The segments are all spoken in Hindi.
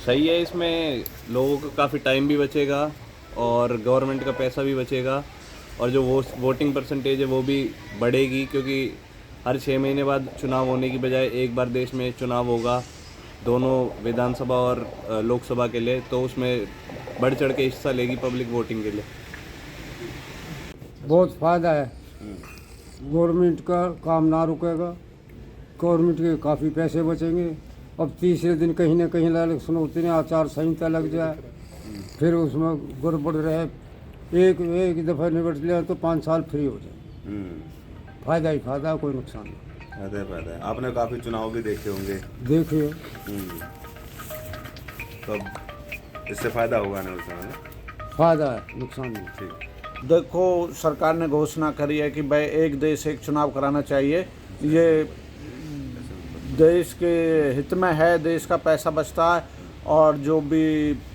सही है। इसमें लोगों का काफ़ी टाइम भी बचेगा और गवर्नमेंट का पैसा भी बचेगा और जो वोटिंग परसेंटेज है वो भी बढ़ेगी, क्योंकि हर 6 महीने बाद चुनाव होने की बजाय एक बार देश में चुनाव होगा, दोनों विधानसभा और लोकसभा के लिए, तो उसमें बढ़ चढ़ के हिस्सा लेगी पब्लिक वोटिंग के लिए। बहुत फ़ायदा है। गवर्नमेंट का काम ना रुकेगा, गवर्नमेंट के काफ़ी पैसे बचेंगे। अब तीसरे दिन कहीं ना कहीं इलेक्शन होते हैं, आचार संहिता लग जाए, फिर उसमें गड़बड़ रहे, एक एक दफ़ा निपट लिया तो 5 साल फ्री हो जाए। फ़ायदा ही फ़ायदा, कोई नुकसान नहीं। फायदा है। आपने काफी चुनाव भी देखे होंगे। देखिए, तो अब इससे फायदा होगा ना उसमें? फ़ायदा है, नुकसान नहीं। ठीक। देखो, सरकार ने घोषणा करी है कि भाई एक देश एक चुनाव कराना चाहिए। ये देश के हित में है, देश का पैसा बचता है और जो भी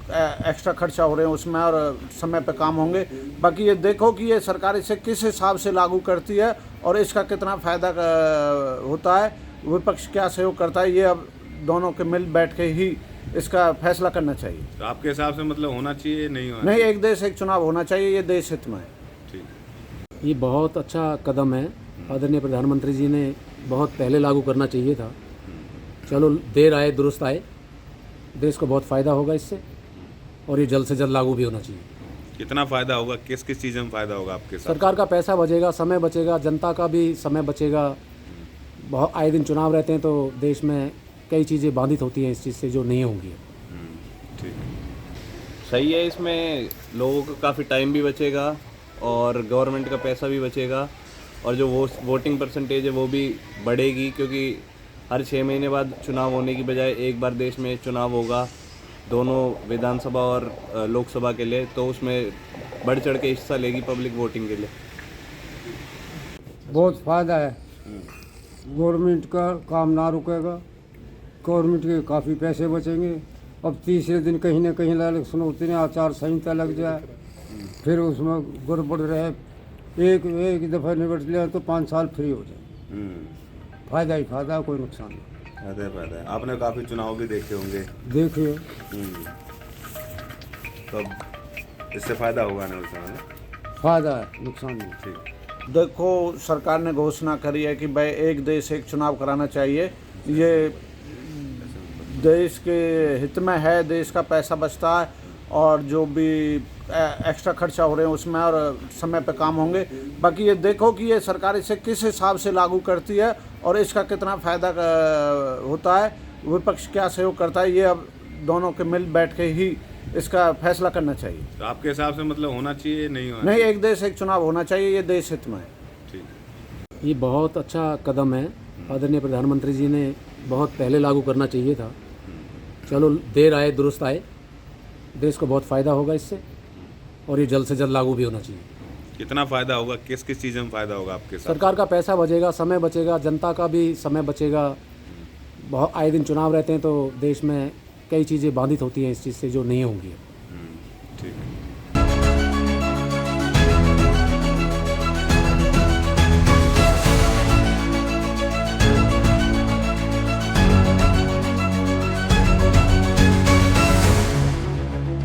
एक्स्ट्रा खर्चा हो रहे हैं उसमें और समय पे काम होंगे। बाकी ये देखो कि ये सरकार इसे किस हिसाब से लागू करती है और इसका कितना फ़ायदा होता है, विपक्ष क्या सहयोग करता है, ये अब दोनों के मिल बैठ के ही इसका फैसला करना चाहिए। तो आपके हिसाब से मतलब होना चाहिए, नहीं होना नहीं, एक देश एक चुनाव होना चाहिए, ये देश हित में है। ठीक। ये बहुत अच्छा कदम है। आदरणीय प्रधानमंत्री जी ने बहुत पहले लागू करना चाहिए था। चलो, देर आए दुरुस्त आए, देश को बहुत फ़ायदा होगा इससे और ये जल्द से जल्द लागू भी होना चाहिए। कितना फायदा होगा, किस किस चीज़ में फायदा होगा आपके साथ? सरकार का पैसा बचेगा, समय बचेगा, जनता का भी समय बचेगा। बहुत आए दिन चुनाव रहते हैं तो देश में कई चीज़ें बाधित होती हैं इस चीज़ से, जो नहीं होंगी। ठीक। सही है। इसमें लोगों का काफ़ी टाइम भी बचेगा और गवर्नमेंट का पैसा भी बचेगा और जो वोटिंग परसेंटेज है वो भी बढ़ेगी, क्योंकि हर 6 महीने बाद चुनाव होने की बजाय एक बार देश में चुनाव होगा, दोनों विधानसभा और लोकसभा के लिए, तो उसमें बढ़ चढ़ के हिस्सा लेगी पब्लिक वोटिंग के लिए। बहुत फ़ायदा है। गवर्नमेंट का काम ना रुकेगा, गवर्नमेंट के काफ़ी पैसे बचेंगे। अब तीसरे दिन कहीं ना कहीं इलेक्शन होते हैं, आचार संहिता लग जाए, फिर उसमें गड़बड़ रहे, एक दफ़ा निपट लिया तो 5 साल फ्री हो जाए। फ़ायदा ही फ़ायदा, कोई नुकसान नहीं। फायदा है। आपने काफी चुनाव भी देखे होंगे। देखिए, तो अब इससे फायदा होगा ना उसमें? फ़ायदा है, नुकसान नहीं। ठीक। देखो, सरकार ने घोषणा करी है कि भाई एक देश एक चुनाव कराना चाहिए। ये देश के हित में है, देश का पैसा बचता है और जो भी एक्स्ट्रा खर्चा हो रहे हैं उसमें और समय पे काम होंगे। बाकी ये देखो कि ये सरकार इसे किस हिसाब से लागू करती है और इसका कितना फ़ायदा होता है, विपक्ष क्या सहयोग करता है, ये अब दोनों के मिल बैठ के ही इसका फैसला करना चाहिए। तो आपके हिसाब से मतलब होना चाहिए, नहीं होना नहीं, एक देश एक चुनाव होना चाहिए, ये देश हित में है। ठीक। ये बहुत अच्छा कदम है। आदरणीय प्रधानमंत्री जी ने बहुत पहले लागू करना चाहिए था। चलो, देर आए दुरुस्त आए, देश को बहुत फ़ायदा होगा इससे और ये जल्द से जल्द लागू भी होना चाहिए। कितना फायदा होगा, किस किस चीज़ में फायदा होगा आपके साथ? सरकार का पैसा बचेगा, समय बचेगा, जनता का भी समय बचेगा। बहुत आए दिन चुनाव रहते हैं तो देश में कई चीज़ें बाधित होती हैं इस चीज़ से, जो नहीं होंगी।